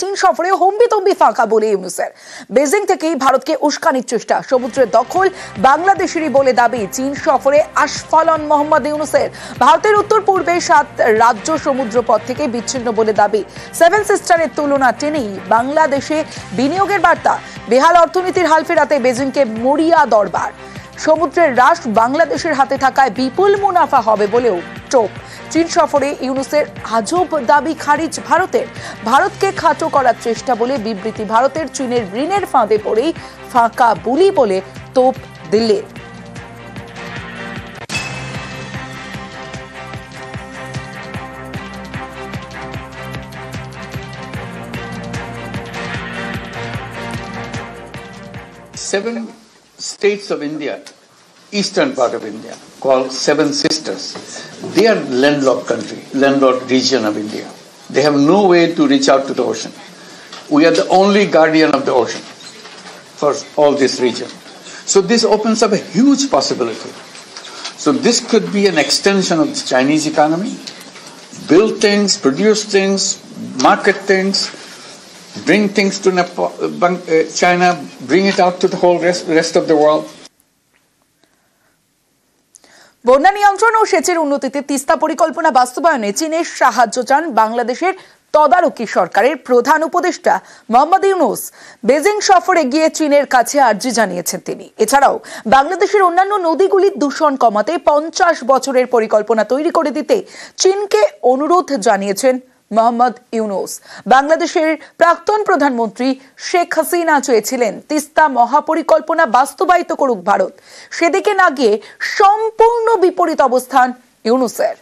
চীন সফরে হম্বিতম্বি ফাঁকা বলে ইউনূসের। বেজিং থেকেই ভারতকে উস্কানির চেষ্টা, সমুদ্রের দখল বাংলাদেশেরই বলে দাবি চীন সফরে আশফালন মোহাম্মদ ইউনূসের। ভারতের উত্তর পূর্বে 7 রাজ্য সমুদ্রপথ থেকে বিচ্ছিন্ন বলে দাবি। সেভেন সিস্টারের তুলনা টেনেই বাংলাদেশে বিনিয়োগের বার্তা। বেহাল অর্থনীতির হাল ফেরাতে বেজিংকে মরিয়া দরবার। সমুদ্রের হ্রাস বাংলাদেশের হাতে থাকায় বিপুল মুনাফা হবে বলেও টোপ। চীন সফরে ইউনূসের আজব দাবি খারিজ ভারতের। ভারতকে খাটো করার চেষ্টা বলে বিবৃতি ভারতের। চীনের ঋণের ফাঁদে পড়েই ফাঁকা বুলি বলে তোপ দিল্লির। Seven states of India, eastern part of India, called Seven Sisters. They are landlocked country, landlocked region of India. They have no way to reach out to the ocean. We are the only guardian of the ocean for all this region. So this opens up a huge possibility. So this could be an extension of the Chinese economy. Build things, produce things, market things, bring things to China, bring it out to the whole rest of the world. বন্যা নিয়ন্ত্রণ ও সেচের উন্নতিতে তিস্তা পরিকল্পনা বাস্তবায়নে চীনের সাহায্য চান বাংলাদেশের তদারকি সরকারের প্রধান উপদেষ্টা মোহাম্মদ ইউনূস। বেজিং সফরে গিয়ে চীনের কাছে আর্জি জানিয়েছেন তিনি। এছাড়াও বাংলাদেশের অন্যান্য নদীগুলির দূষণ কমাতে 50 বছরের পরিকল্পনা তৈরি করে দিতে চীনকে অনুরোধ জানিয়েছেন মোহাম্মদ ইউনূস। বাংলাদেশের প্রাক্তন প্রধানমন্ত্রী শেখ হাসিনা চেয়েছিলেন তিস্তা মহাপরিকল্পনা বাস্তবায়িত করুক ভারত। সেদিকে না গিয়ে সম্পূর্ণ বিপরীত অবস্থান ইউনূসের।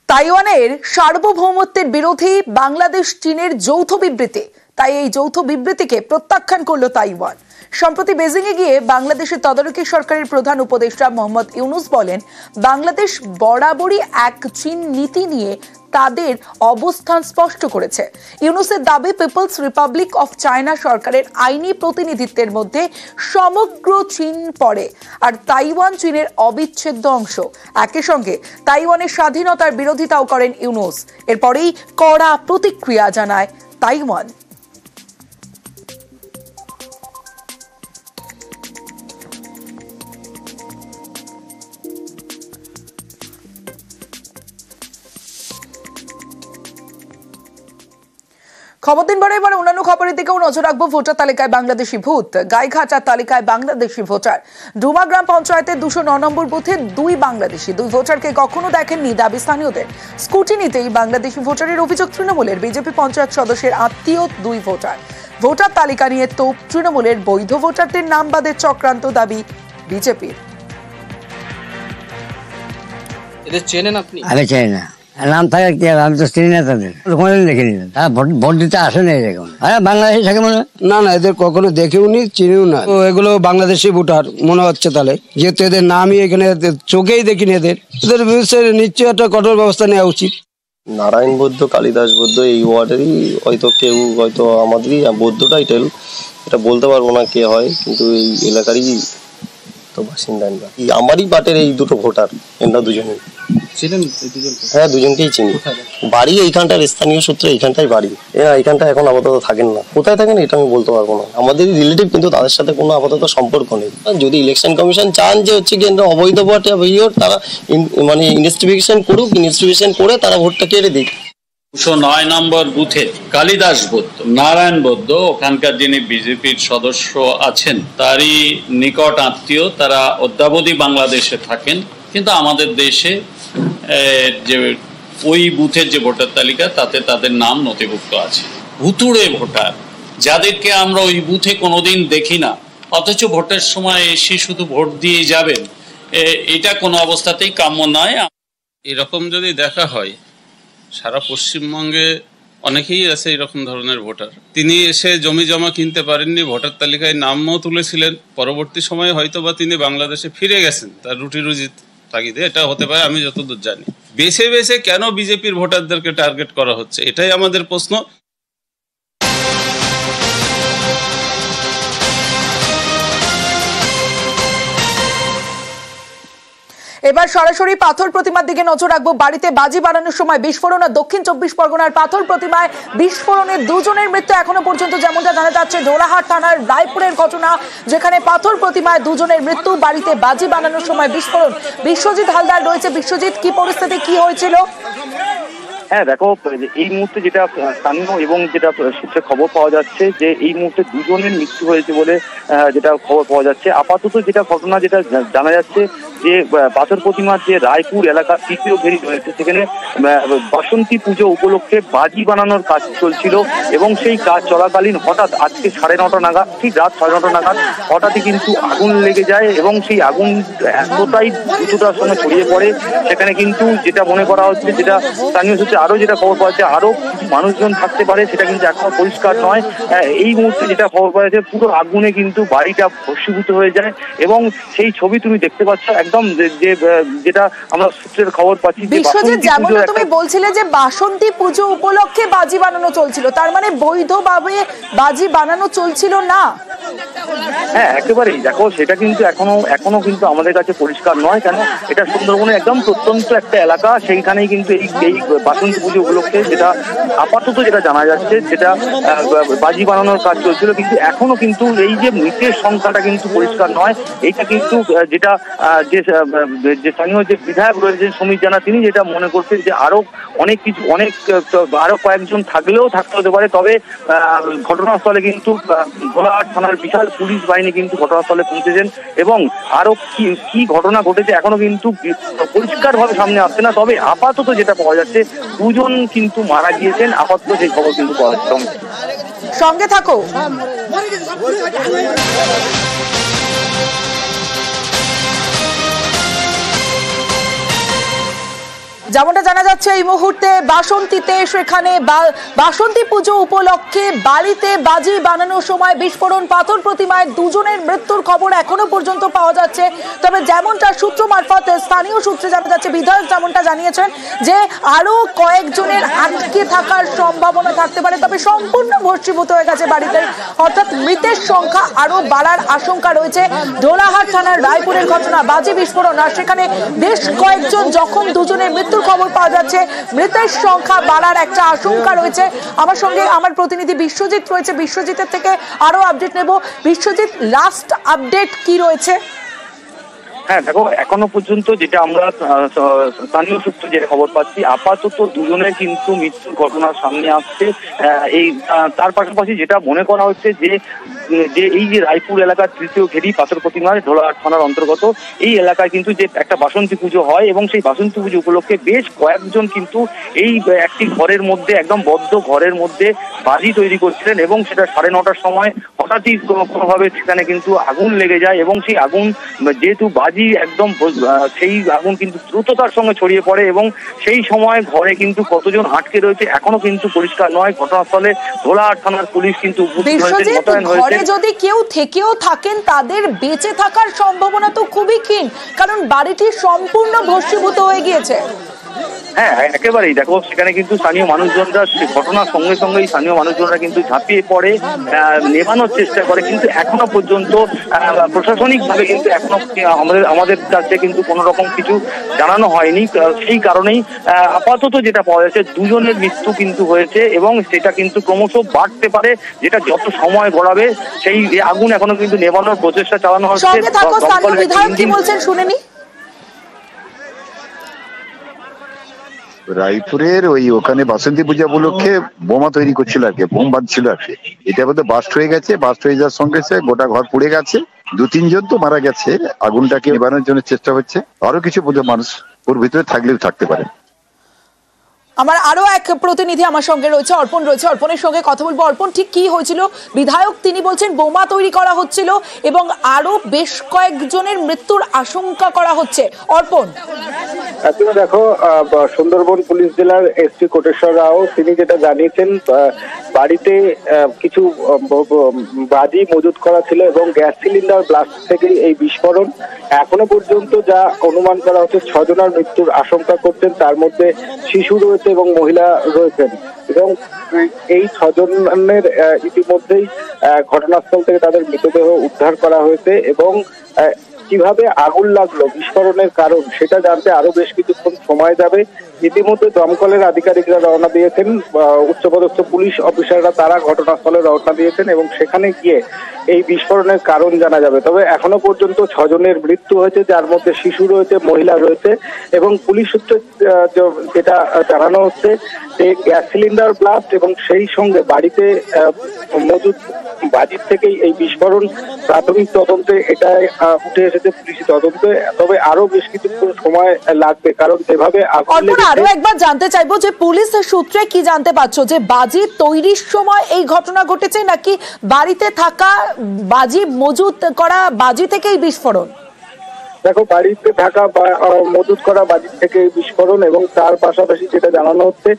তাইওয়ানের সার্বভৌমত্বের বিরোধী বাংলাদেশ চীনের যৌথ বিবৃতি, তাই এই যৌথ বিবৃতিকে প্রত্যাখ্যান করল তাইওয়ান। সম্প্রতি বেজিং এ গিয়ে বাংলাদেশের তদারকি সরকারের প্রধান উপদেষ্টা মোহাম্মদ ইউনূস বলেন, বাংলাদেশ বরাবরই এক চীন নীতি নিয়ে তাদের অবস্থান স্পষ্ট করেছে। ইউনূসের দাবি, পিপলস রিপাবলিক অফ চায়না সরকারের আইনি প্রতিনিধিত্বের মধ্যে সমগ্র চীন পড়ে, আর তাইওয়ান চীনের অবিচ্ছেদ্য অংশ। একই সঙ্গে তাইওয়ানের স্বাধীনতার বিরোধিতাও করেন ইউনূস। এরপরেই কড়া প্রতিক্রিয়া জানায় তাইওয়ান। খবর দিন বড় এবার অন্যান্য খবরের দিকেও নজর রাখবো। ভোটার তালিকায় বাংলাদেশি ভূত, গাইঘাটার তালিকায় বাংলাদেশি ভোটার। ডুমা গ্রাম পঞ্চায়েতের 209 নম্বর বুথে 2 বাংলাদেশি, 2 ভোটারকে কখনো দেখেননি দাবি স্থানীয়দের। স্কুটিনিতেই বাংলাদেশি ভোটারের অভিযোগ তৃণমূলের। বিজেপি পঞ্চায়েত সদস্যের আত্মীয় 2 ভোটার। ভোটার তালিকা নিয়ে তোপ তৃণমূলের। বৈধ ভোটারদের নাম বাদের চক্রান্ত দাবি বিজেপির। এদের চেনেন আপনি? আমি চাই না, নাম থাকে কি, আমি তো চিনি না তাদের, কোনোদিন দেখিনি। তারা ভোট দিতে আসে না এরকম। বাংলাদেশি থাকে মনে হয় না, এদের কখনো দেখেও নি, চিনিও না। এগুলো বাংলাদেশি ভোটার মনে হচ্ছে তাহলে, যেহেতু এদের নামই এখানে চোখেই দেখিনি। এদের বিরুদ্ধে নিশ্চয়ই একটা কঠোর ব্যবস্থা নেওয়া উচিত। নারায়ণ বৌদ্ধ, কালিদাস বৌদ্ধ এই ওয়ার্ডেরই হয়তো কেউ, হয়তো আমাদেরই বৌদ্ধটাই টেল, এটা বলতে পারবো না কে হয়, কিন্তু এই এলাকারই তো বাসিন্দা। আমারই পার্টির এই 2 ভোটার, এরা দুজনেই। হ্যাঁ, দুজনকেই চিনি। বাড়ি এইখানটার, স্থানীয় সূত্রে এইখানটাই বাড়ি। এইখানটা এখন আপাতত থাকেন না। কোথায় থাকেন এটা আমি বলতে পারবো না। আমাদের রিলেটিভ, কিন্তু তাদের সাথে কোনো আপাতত সম্পর্ক নেই। যদি ইলেকশন কমিশন চান যে হচ্ছে কি অবৈধ ভোট, তারা মানে ইনভেস্টিগেশন করুক, ইনভেস্টিগেশন করে তারা ভোটটা কেড়ে দিক। 209 নম্বর বুথে কালিদাস বৌদ্ধ, নারায়ণ বৌদ্ধ, ওখানকার যিনি বিজেপির সদস্য আছেন তারই নিকট আত্মীয়। তারা অদ্যাবধি বাংলাদেশে থাকেন, কিন্তু আমাদের দেশে যে ওই বুথের যে ভোটার তালিকা তাতে তাদের নাম নথিভুক্ত আছে। ভুতুড়ে ভোটার, যাদেরকে আমরা ওই বুথে কোনোদিন দেখি না, অথচ ভোটের সময় এসে শুধু ভোট দিয়ে যাবেন, এটা কোনো অবস্থাতেই কাম্য নয়। এরকম যদি দেখা হয়, সারা পশ্চিমবঙ্গে অনেকেই আছে এরকম ধরনের ভোটার। তিনি এসে জমি জমা কিনতে পারেননি, ভোটার তালিকায় নামও তুলেছিলেন, পরবর্তী সময়ে হয়তো বা তিনি বাংলাদেশে ফিরে গেছেন তার রুটি রুজি তাগিদে। এটা হতে পারে, আমি যতদূর জানি। বেছে বেছে কেন বিজেপির ভোটারদেরকে টার্গেট করা হচ্ছে, এটাই আমাদের প্রশ্ন। এবার সরাসরি পাথর প্রতিমার দিকে নজর রাখবো। বাড়িতে বাজি বানানোর সময় বিস্ফোরণ। আর দক্ষিণ 24 পরগনার পাথর প্রতিমায় বিস্ফোরণে দুজনের মৃত্যু এখনো পর্যন্ত, যেমনটা জানা যাচ্ছে। ঢোলাহাট থানার রায়পুরের ঘটনা, যেখানে পাথর প্রতিমায় দুজনের মৃত্যু, বাড়িতে বাজি বানানোর সময় বিস্ফোরণ। বিশ্বজিৎ হালদার রয়েছে। বিশ্বজিৎ, কি পরিস্থিতি, কি হয়েছিল? হ্যাঁ দেখো, এই মুহূর্তে যেটা স্থানীয় এবং যেটা সূত্রে খবর পাওয়া যাচ্ছে যে এই মুহূর্তে দুজনের মৃত্যু হয়েছে বলে যেটা খবর পাওয়া যাচ্ছে। আপাতত যেটা ঘটনা যেটা জানা যাচ্ছে যে পাথর প্রতিমার যে রায়পুর এলাকার তৃতীয় ঘেরি রয়েছে, সেখানে বাসন্তী পুজো উপলক্ষে বাজি বানানোর কাজ চলছিল এবং সেই কাজ চলাকালীন হঠাৎ আজকে 9:30 নাগাদ, ঠিক রাত 9:30 নাগাদ হঠাৎই কিন্তু আগুন লেগে যায় এবং সেই আগুন এতটাই দ্রুততার সঙ্গে ছড়িয়ে পড়ে, সেখানে কিন্তু যেটা মনে করা হচ্ছে, যেটা স্থানীয় সূত্রে আরো যেটা খবর পাওয়া যাচ্ছে, আরো মানুষজন থাকতে পারে, সেটা কিন্তু এখনো পরিষ্কার নয়। এই মুহূর্তে যেটা খবর পাওয়া যাচ্ছে, পুরো আগুনে কিন্তু বাড়িটা ভস্মীভূত হয়ে যায় এবং সেই ছবি তুমি দেখতে পাচ্ছ একদম, যে যেটা আমরা সূত্রের খবর পাচ্ছি। বিশ্বজিৎ, যেমন তুমি বলছিলে যে বাসন্তী পুজো উপলক্ষে বাজি বানানো চলছিল, তার মানে বৈধভাবে বাজি বানানো চলছিল না? হ্যাঁ একেবারেই, দেখো সেটা কিন্তু এখনো কিন্তু আমাদের কাছে পরিষ্কার নয়। কেন, এটা সুন্দরবনের একদম প্রত্যন্ত একটা এলাকা, সেইখানেই কিন্তু এই বাসন্তী পুজো উপলক্ষে যেটা আপাতত যেটা জানা যাচ্ছে, যেটা বাজি বানানোর কাজ চলছিল। কিন্তু এখনো কিন্তু এই যে মৃতের সংখ্যাটা কিন্তু পরিষ্কার নয়। এইটা কিন্তু যেটা যে স্থানীয় যে বিধায়ক রয়েছেন সমীর জানা, তিনি যেটা মনে করছেন যে আরো আরো কয়েকজন থাকতে হতে পারে। তবে ঘটনাস্থলে কিন্তু ঢোলাহাট থানার বিশাল পুলিশ বাহিনী কিন্তু ঘটনাস্থলে পৌঁছেছেন এবং আরো কি ঘটনা ঘটেছে এখনো কিন্তু পরিষ্কার ভাবে সামনে আসছে না। তবে আপাতত যেটা পাওয়া যাচ্ছে, দুজন কিন্তু মারা গিয়েছেন, আপাতত সেই খবর কিন্তু পাওয়া যাচ্ছে। সঙ্গে থাকো। যেমনটা জানা যাচ্ছে এই মুহূর্তে বাসন্তীতে, সেখানে বাসন্তী পুজো উপলক্ষে বাড়িতে বাজি বানানোর সময় বিস্ফোরণ, পাথর প্রতিমায় দুজনের মৃত্যুর খবর এখনো পর্যন্ত পাওয়া যাচ্ছে। তবে যেমনটা সূত্র মারফত স্থানীয় সূত্রে জানা যাচ্ছে, বিধায়ক যেমনটা জানিয়েছেন যে আরো কয়েকজনের আটকে থাকার সম্ভাবনা থাকতে পারে। তবে সম্পূর্ণ ভস্মীভূত হয়ে গেছে বাড়িতে, অর্থাৎ মৃতের সংখ্যা আরো বাড়ার আশঙ্কা রয়েছে। ঢোলাহাট থানার রায়পুরের ঘটনা, বাজি বিস্ফোরণ, আর সেখানে বেশ কয়েকজন জখম, দুজনের মৃত্যু খবর পাওয়া যাচ্ছে। মৃতের সংখ্যা বাড়ার একটা আশঙ্কা রয়েছে। আমার সঙ্গে আমার প্রতিনিধি বিশ্বজিৎ রয়েছে, বিশ্বজিতের থেকে আরো আপডেট নেব। বিশ্বজিৎ, লাস্ট আপডেট কি রয়েছে? হ্যাঁ দেখো, এখনো পর্যন্ত যেটা আমরা স্থানীয় সূত্রে যে খবর পাচ্ছি, আপাতত দুজনের কিন্তু মৃত্যুর ঘটনা সামনে আসছে। তার পাশাপাশি যেটা মনে করা হচ্ছে যে এই যে রায়পুর এলাকার তৃতীয় ঘেরি পাথর প্রতিমা, ঢোলাহাট থানার অন্তর্গত, এই এলাকায় কিন্তু যে একটা বাসন্তী পুজো হয় এবং সেই বাসন্তী পুজো উপলক্ষে বেশ কয়েকজন কিন্তু এই একটি ঘরের মধ্যে, একদম বদ্ধ ঘরের মধ্যে বাজি তৈরি করছিলেন এবং সেটা 9:30 সময় হঠাৎই কোনোভাবে সেখানে কিন্তু আগুন লেগে যায় এবং সেই আগুন, যেহেতু বাজি একদম, সেই আগুন কিন্তু দ্রুততার সঙ্গে ছড়িয়ে পড়ে এবং সেই সময় ঘরে কিন্তু কতজন আটকে রয়েছে এখনো কিন্তু পরিষ্কার নয়। ঘটনাস্থলে ঢোলাহাট থানার পুলিশ কিন্তু ঘরে যদি কেউ থেকেও থাকেন, তাদের বেঁচে থাকার সম্ভাবনা তো খুবই ক্ষীণ, কারণ বাড়িটি সম্পূর্ণ ভস্মীভূত হয়ে গিয়েছে। হ্যাঁ একেবারেই, দেখো সেখানে কিন্তু স্থানীয় মানুষজনরা, ঘটনার সঙ্গে সঙ্গে স্থানীয় মানুষজনরা কিন্তু ঝাঁপিয়ে পড়ে নেভানোর চেষ্টা করে, কিন্তু এখনো পর্যন্ত প্রশাসনিক ভাবে কিন্তু এখনো আমাদের কাছে কিন্তু কোনো রকম কিছু জানানো হয়নি। সেই কারণেই আপাতত যেটা পাওয়া যাচ্ছে, দুজনের মৃত্যু কিন্তু হয়েছে এবং সেটা কিন্তু ক্রমশ বাড়তে পারে, যেটা যত সময় গড়াবে সেই আগুন এখনো কিন্তু নেভানোর প্রচেষ্টা চালানো হচ্ছে। রায়পুরের ওখানে বাসন্তী পূজা উপলক্ষে বোমা তৈরি করছিল আর কি, বোম বাঁধছিল আর কি। এটা বোধ বাস্ট হয়ে গেছে, বাস্ট হয়ে যাওয়ার সঙ্গে গোটা ঘর পুড়ে গেছে, 2-3 জন তো মারা গেছে। আগুনটাকে নিবানোর জন্য চেষ্টা হচ্ছে, আরো কিছু বোধ মানুষ ওর ভিতরে থাকলেও থাকতে পারে। আমার আরো এক প্রতিনিধি আমার সঙ্গে রয়েছে, অর্পণ রয়েছে, অর্পণের সঙ্গে কথা বলবো। অর্পণ, ঠিক কি হয়েছিল? বিধায়ক তিনি বলছেন বোমা তৈরি করা হচ্ছিল এবং আরো বেশ কয়েকজনের মৃত্যুর আশঙ্কা করা হচ্ছে। অর্পণ, তুমি দেখো, সুন্দরবন পুলিশ জেলার এসপি কোটেশ্বর রাও তিনি যেটা জানিয়েছেন, বাড়িতে কিছু বাজি মজুত করা ছিল এবং গ্যাস সিলিন্ডার ব্লাস্ট থেকে এই বিস্ফোরণ। এখনো পর্যন্ত যা অনুমান করা হচ্ছে, 6 জনের মৃত্যুর আশঙ্কা করছেন, তার মধ্যে শিশু রয়েছে এবং মহিলা রয়েছেন এবং এই 6 জনের ইতিমধ্যেই ঘটনাস্থল থেকে তাদের মৃতদেহ উদ্ধার করা হয়েছে এবং কিভাবে আগুন লাগলো, বিস্ফোরণের কারণ, সেটা জানতে আরো বেশ কিছুক্ষণ সময় যাবে। ইতিমধ্যে দমকলের আধিকারিকরা রওনা দিয়েছেন, উচ্চপদস্থ পুলিশ অফিসাররা তারা ঘটনাস্থলে রওনা দিয়েছেন এবং সেখানে গিয়ে এই বিস্ফোরণের কারণ জানা যাবে। তবে এখনো পর্যন্ত 6 জনের মৃত্যু হয়েছে, যার মধ্যে শিশু রয়েছে, মহিলা রয়েছে এবং পুলিশ সূত্রে যেটা জানানো হচ্ছে যে গ্যাস সিলিন্ডার ব্লাস্ট এবং সেই সঙ্গে বাড়িতে মজুদ বাজির থেকেই এই বিস্ফোরণ। প্রাথমিক তদন্তে এটাই উঠে এসেছে পুলিশি তদন্তে, তবে আরো বেশ কিছুক্ষণ সময় লাগবে, কারণ যেভাবে আরো একবার জানতে চাইবো যে পুলিশ সূত্রে কি জানতে পারছো, যে বাজি তৈরির সময় এই ঘটনা ঘটেছে নাকি বাড়িতে থাকা বাজি মজুদ করা বাজি থেকেই বিস্ফোরণ? দেখো, বাড়িতে থাকা বা মজুদ করা বাজির থেকে বিস্ফোরণ এবং তার পাশাপাশি যেটা জানানো হচ্ছে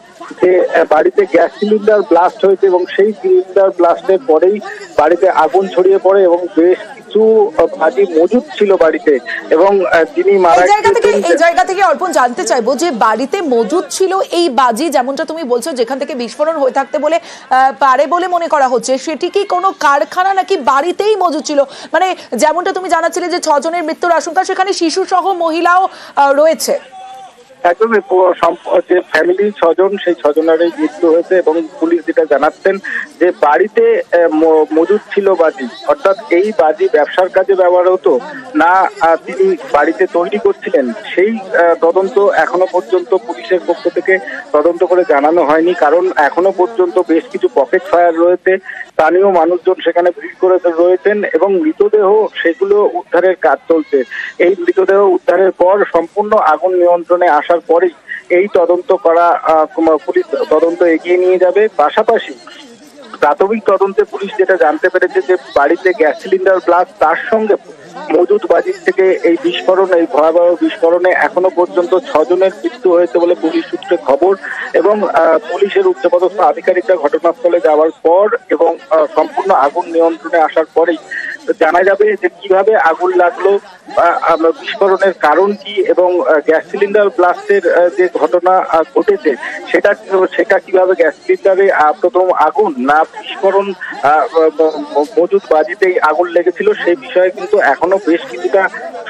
যে বাড়িতে গ্যাস সিলিন্ডার ব্লাস্ট হয়েছে এবং সেই সিলিন্ডার ব্লাস্টের পরেই বাড়িতে আগুন ছড়িয়ে পড়ে এবং বেশ কিছু বাজি মজুদ ছিল বাড়িতে এবং যিনি মারা গেছেন। এই জায়গা থেকে অর্পণ জানতে চাইবো যে বাড়িতে মজুদ ছিল এই বাজি, যেমনটা তুমি বলছো যেখান থেকে বিস্ফোরণ হয়ে থাকতে বলে পারে বলে মনে করা হচ্ছে, সেটি কি কোনো কারখানা নাকি বাড়িতেই মজুদ ছিল? মানে যেমনটা তুমি জানাচ্ছিলে যে 6 জনের মৃত্যুর আশঙ্কা, সেখানে শিশু সহ মহিলাও রয়েছে। একদম, যে ফ্যামিলি 6 জন, সেই 6 জনেরই মৃত্যু হয়েছে এবং পুলিশ যেটা জানাচ্ছেন যে বাড়িতে মজুদ ছিল বাজি, অর্থাৎ এই বাজি ব্যবসার কাজে ব্যবহার হতো না তিনি বাড়িতে তৈরি করছিলেন, সেই তদন্ত এখনো পর্যন্ত পুলিশের পক্ষ থেকে তদন্ত করে জানানো হয়নি। কারণ এখনো পর্যন্ত বেশ কিছু পকেট ফায়ার রয়েছে, স্থানীয় মানুষজন সেখানে ভিড় করে রয়েছেন এবং মৃতদেহ সেগুলো উদ্ধারের কাজ চলছে। এই মৃতদেহ উদ্ধারের পর সম্পূর্ণ আগুন নিয়ন্ত্রণে আসার পরেই এই তদন্ত করা পুলিশ তদন্ত এগিয়ে নিয়ে যাবে। পাশাপাশি প্রাথমিক তদন্তে পুলিশ যেটা জানতে পেরেছে যে বাড়িতে গ্যাস সিলিন্ডার ব্লাস্ট, তার সঙ্গে মজুদ বাজির থেকে এই বিস্ফোরণ, এই ভয়াবহ বিস্ফোরণে এখনো পর্যন্ত 6 জনের মৃত্যু হয়েছে বলে পুলিশ সূত্রে খবর এবং পুলিশের উচ্চপদস্থ আধিকারিকরা ঘটনাস্থলে যাওয়ার পর এবং সম্পূর্ণ আগুন নিয়ন্ত্রণে আসার পরেই জানা যাবে যে কিভাবে আগুন লাগলো, বিস্ফোরণের কারণ কি এবং গ্যাস সিলিন্ডার ব্লাস্টের যে ঘটনা ঘটেছে সেটা কিভাবে গ্যাস সিলিন্ডারে প্রথম আগুন না বিস্ফোরণ মজুদ বাজিতেই আগুন লেগেছিল, সেই বিষয়ে কিন্তু এখনো বেশ কিছুটা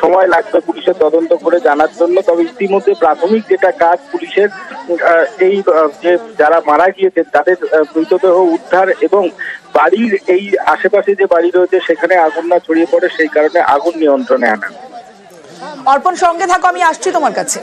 সময় লাগবে পুলিশের তদন্ত করে জানার জন্য। তবে ইতিমধ্যে প্রাথমিক যেটা কাজ পুলিশের, এই যে যারা মারা গিয়েছে তাদের মৃতদেহ উদ্ধার এবং বাড়ির এই আশেপাশে যে বাড়ি রয়েছে সেখানে আগুন না ছড়িয়ে পড়ে সেই কারণে আগুন নিয়ন্ত্রণে আনা। অর্পণ, সঙ্গে থাকো, আমি আসছি তোমার কাছে।